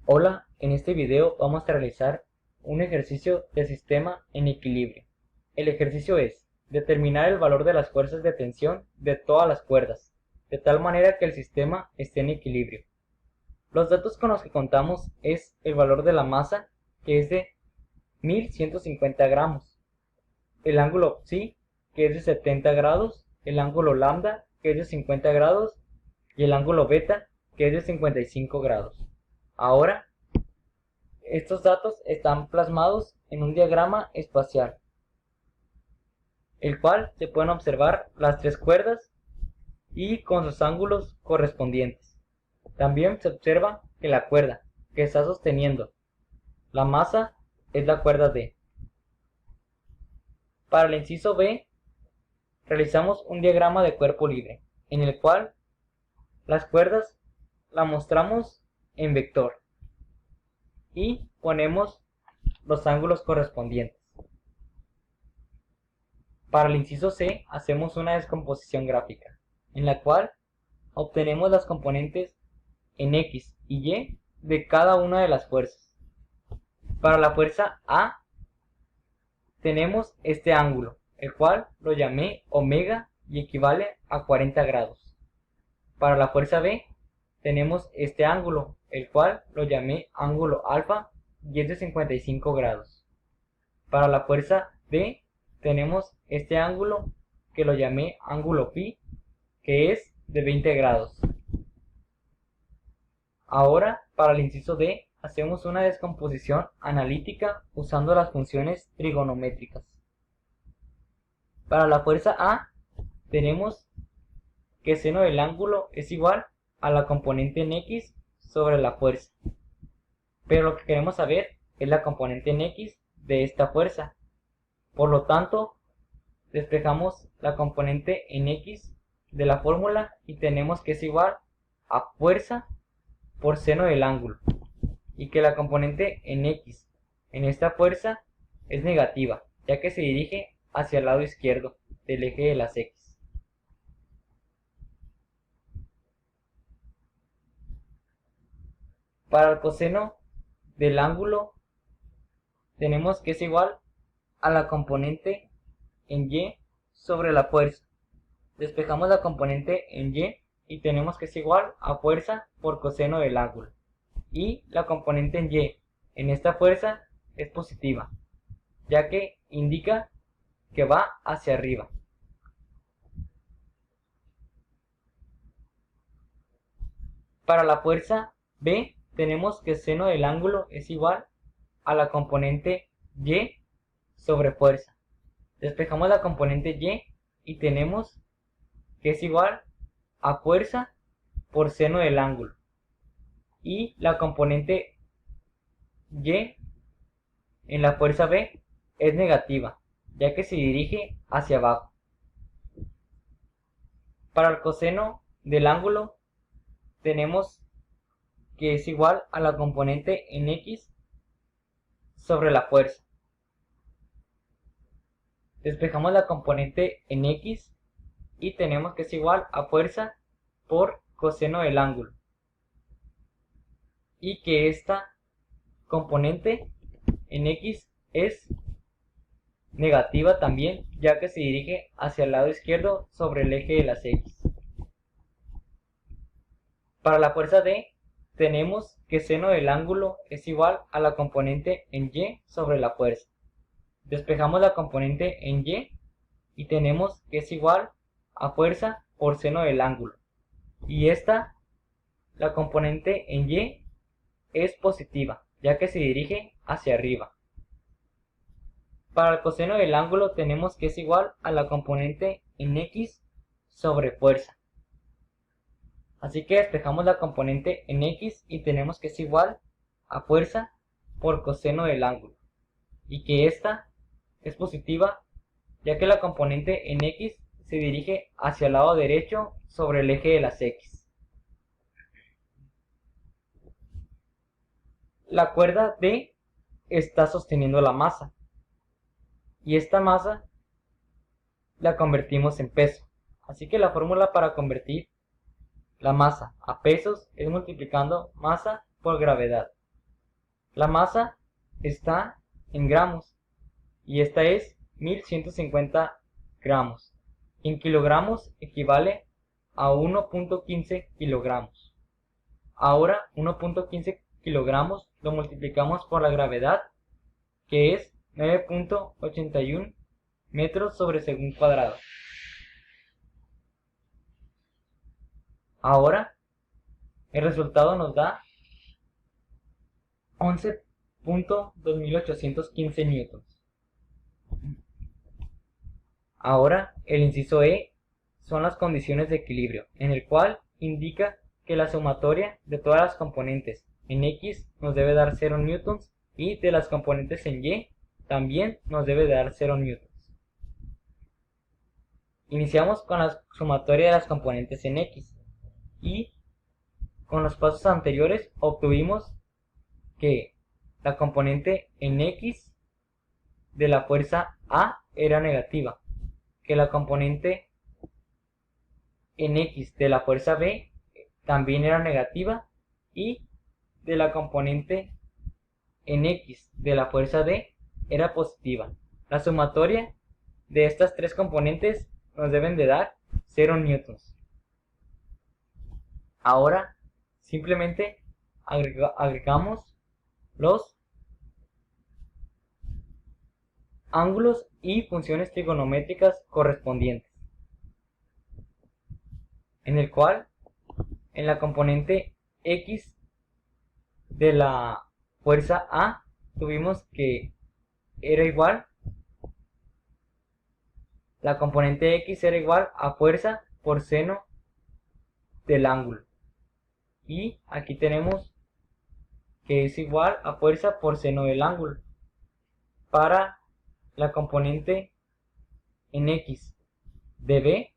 Hola, en este video vamos a realizar un ejercicio de sistema en equilibrio. El ejercicio es determinar el valor de las fuerzas de tensión de todas las cuerdas, de tal manera que el sistema esté en equilibrio. Los datos con los que contamos es el valor de la masa, que es de 1150 gramos, el ángulo psi, que es de 70 grados, el ángulo lambda, que es de 50 grados, y el ángulo beta, que es de 55 grados. Ahora, estos datos están plasmados en un diagrama espacial, el cual se pueden observar las tres cuerdas y con sus ángulos correspondientes. También se observa que la cuerda que está sosteniendo la masa es la cuerda D. Para el inciso B, realizamos un diagrama de cuerpo libre, en el cual las cuerdas las mostramos en vector y ponemos los ángulos correspondientes. Para el inciso C hacemos una descomposición gráfica, en la cual obtenemos las componentes en X y Y de cada una de las fuerzas. Para la fuerza A tenemos este ángulo, el cual lo llamé omega y equivale a 40 grados. Para la fuerza B tenemos este ángulo, el cual lo llamé ángulo alfa y es de 55 grados. Para la fuerza D tenemos este ángulo que lo llamé ángulo phi, que es de 20 grados. Ahora, para el inciso D, hacemos una descomposición analítica usando las funciones trigonométricas. Para la fuerza A, tenemos que seno del ángulo es igual a la componente en X sobre la fuerza. Pero lo que queremos saber es la componente en X de esta fuerza. Por lo tanto, despejamos la componente en X de la fórmula y tenemos que es igual a fuerza por seno del ángulo, y que la componente en X en esta fuerza es negativa, ya que se dirige hacia el lado izquierdo del eje de las X. Para el coseno del ángulo tenemos que es igual a la componente en Y sobre la fuerza. Despejamos la componente en Y y tenemos que es igual a fuerza por coseno del ángulo. Y la componente en Y en esta fuerza es positiva, ya que indica que va hacia arriba. Para la fuerza B tenemos que seno del ángulo es igual a la componente Y sobre fuerza. Despejamos la componente Y y tenemos que es igual a fuerza por seno del ángulo. Y la componente Y en la fuerza B es negativa, ya que se dirige hacia abajo. Para el coseno del ángulo tenemos que es igual a la componente en X sobre la fuerza. Despejamos la componente en X y tenemos que es igual a fuerza por coseno del ángulo. Y que esta componente en X es negativa también, ya que se dirige hacia el lado izquierdo sobre el eje de las X. Para la fuerza D tenemos que seno del ángulo es igual a la componente en Y sobre la fuerza. Despejamos la componente en y tenemos que es igual a fuerza por seno del ángulo. Y esta, la componente en Y, es positiva, ya que se dirige hacia arriba. Para el coseno del ángulo tenemos que es igual a la componente en X sobre fuerza. Así que despejamos la componente en X y tenemos que es igual a fuerza por coseno del ángulo. Y que esta es positiva, ya que la componente en X se dirige hacia el lado derecho sobre el eje de las X. La cuerda D está sosteniendo la masa. Y esta masa la convertimos en peso. Así que la fórmula para convertir la masa a pesos es multiplicando masa por gravedad. La masa está en gramos y esta es 1150 gramos. En kilogramos equivale a 1.15 kilogramos. Ahora 1.15 kilogramos lo multiplicamos por la gravedad, que es 9.81 metros sobre segundo cuadrado. Ahora el resultado nos da 11.2815 newtons. Ahora el inciso E son las condiciones de equilibrio, en el cual indica que la sumatoria de todas las componentes en X nos debe dar 0 newtons y de las componentes en Y también nos debe dar 0 newtons. Iniciamos con la sumatoria de las componentes en X y con los pasos anteriores obtuvimos que la componente en X de la fuerza A era negativa, que la componente en X de la fuerza B también era negativa y de la componente en X de la fuerza D era positiva. La sumatoria de estas tres componentes nos deben de dar 0 newtons. Ahora simplemente agregamos los ángulos y funciones trigonométricas correspondientes, en el cual en la componente X de la fuerza A tuvimos que era igual, la componente X era igual a fuerza por seno del ángulo, y aquí tenemos que es igual a fuerza por seno del ángulo. Para la componente en X de B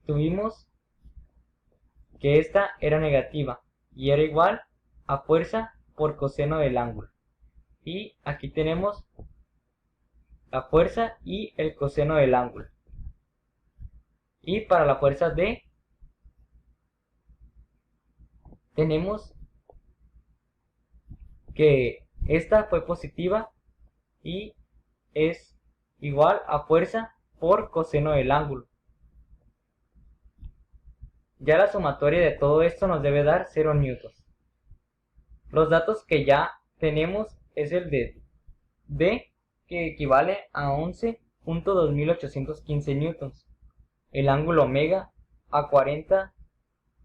tuvimos que esta era negativa y era igual a fuerza por coseno del ángulo, y aquí tenemos la fuerza y el coseno del ángulo. Y para la fuerza D tenemos que esta fue positiva y es igual a fuerza por coseno del ángulo. Ya la sumatoria de todo esto nos debe dar 0 newtons. Los datos que ya tenemos es el de D, que equivale a 11.2815 newtons, el ángulo omega a 40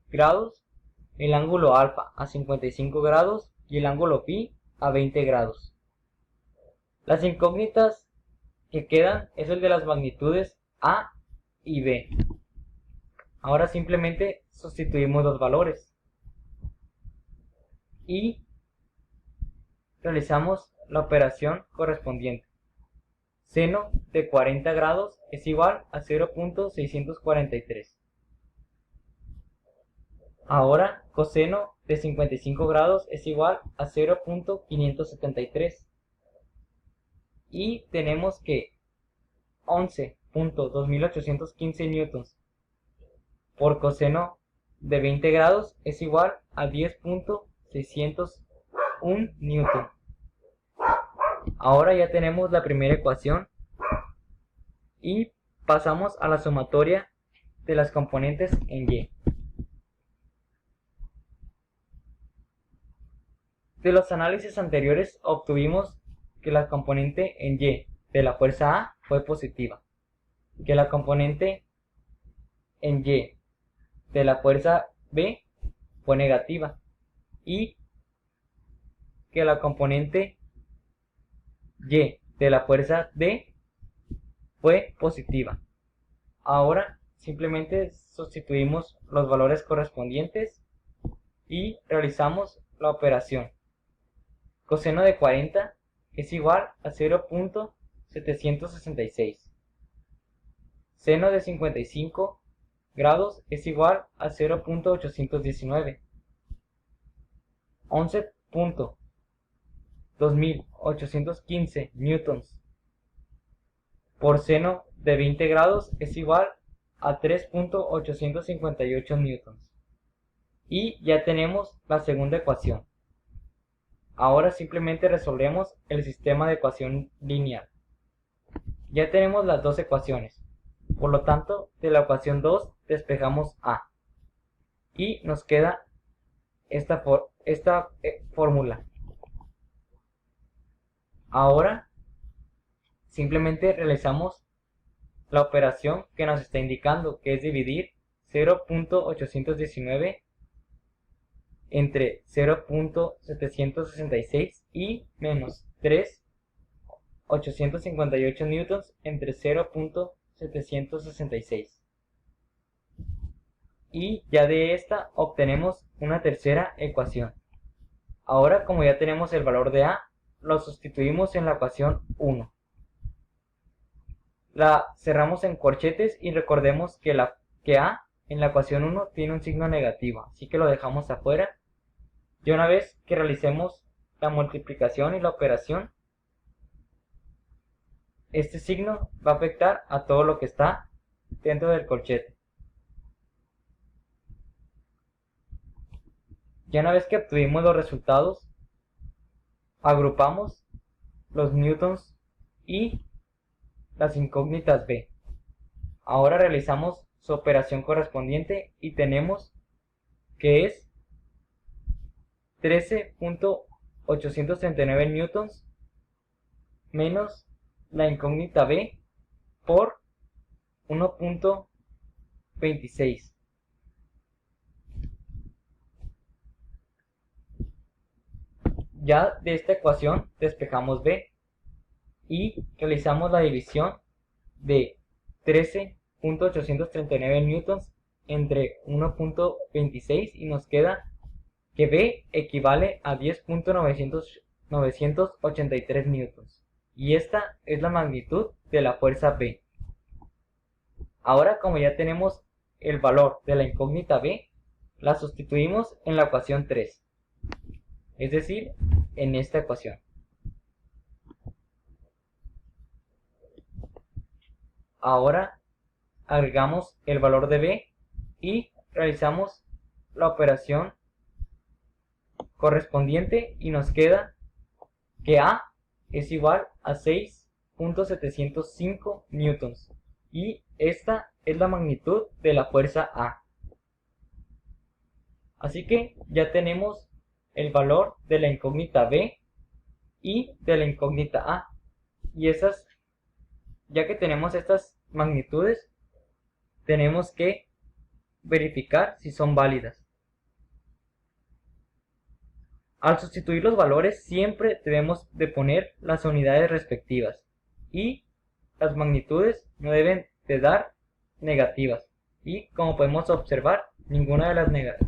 grados, el ángulo alfa a 55 grados y el ángulo pi a 20 grados. Las incógnitas que quedan es el de las magnitudes A y B. Ahora simplemente sustituimos los valores y realizamos la operación correspondiente. Seno de 40 grados es igual a 0.643. Ahora coseno de 55 grados es igual a 0.573. Y tenemos que 11.2815 newtons por coseno de 20 grados es igual a 10.601 newton. Ahora ya tenemos la primera ecuación y pasamos a la sumatoria de las componentes en Y. De los análisis anteriores obtuvimos que la componente en Y de la fuerza A fue positiva, que la componente en Y de la fuerza B fue negativa y que la componente Y de la fuerza D fue positiva. Ahora simplemente sustituimos los valores correspondientes y realizamos la operación. Coseno de 40 es igual a 0.766. Seno de 55 grados es igual a 0.819. 11.2815 newtons por seno de 20 grados es igual a 3.858 newtons. Y ya tenemos la segunda ecuación. Ahora simplemente resolvemos el sistema de ecuación lineal. Ya tenemos las dos ecuaciones. Por lo tanto, de la ecuación 2 despejamos a. Y nos queda esta fórmula. Ahora simplemente realizamos la operación que nos está indicando, que es dividir 0.819 entre 0.766 y menos 3.858 newtons entre 0.766. Y ya de esta obtenemos una tercera ecuación. Ahora, como ya tenemos el valor de a, lo sustituimos en la ecuación 1. La cerramos en corchetes y recordemos que a en la ecuación 1 tiene un signo negativo, así que lo dejamos afuera. Y una vez que realicemos la multiplicación y la operación, este signo va a afectar a todo lo que está dentro del corchete. Ya una vez que obtuvimos los resultados, agrupamos los newtons y las incógnitas b. Ahora realizamos su operación correspondiente y tenemos que es 13.839 newtons menos la incógnita b por 1.26. Ya de esta ecuación despejamos b y realizamos la división de 13.839 newtons entre 1.26 y nos queda que B equivale a 10.983 newtons. Y esta es la magnitud de la fuerza B. Ahora, como ya tenemos el valor de la incógnita B, la sustituimos en la ecuación 3. Es decir, en esta ecuación. Ahora agregamos el valor de B y realizamos la operación correspondiente y nos queda que A es igual a 6.705 newtons y esta es la magnitud de la fuerza A. Así que ya tenemos el valor de la incógnita B y de la incógnita A, y ya que tenemos estas magnitudes, tenemos que verificar si son válidas. Al sustituir los valores siempre debemos de poner las unidades respectivas y las magnitudes no deben de dar negativas, y como podemos observar, ninguna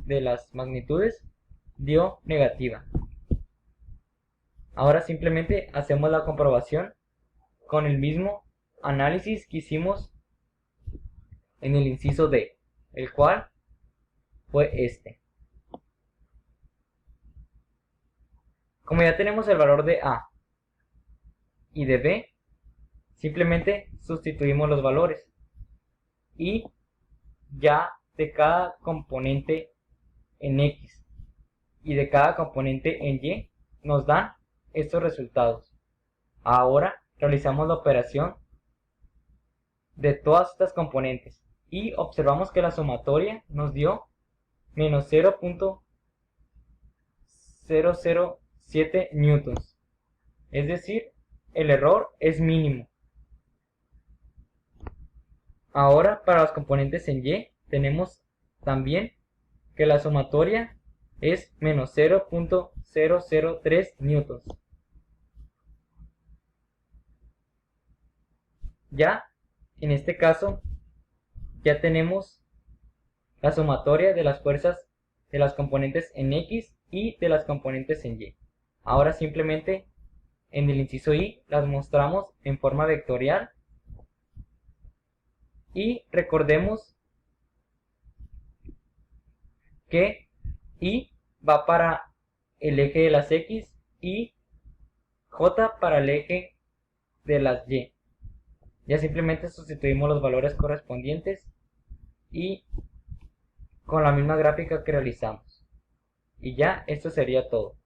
de las magnitudes dio negativa. Ahora simplemente hacemos la comprobación con el mismo análisis que hicimos en el inciso D, el cual fue este. Como ya tenemos el valor de A y de B, simplemente sustituimos los valores y ya de cada componente en X y de cada componente en Y nos dan estos resultados. Ahora realizamos la operación de todas estas componentes y observamos que la sumatoria nos dio menos 0.007 newtons, es decir, el error es mínimo. Ahora para los componentes en Y tenemos también que la sumatoria es menos 0.003 newtons. Ya en este caso ya tenemos la sumatoria de las fuerzas de las componentes en X y de las componentes en Y. Ahora simplemente en el inciso Y las mostramos en forma vectorial y recordemos que Y va para el eje de las X y J para el eje de las Y. Ya simplemente sustituimos los valores correspondientes y con la misma gráfica que realizamos. Y ya esto sería todo.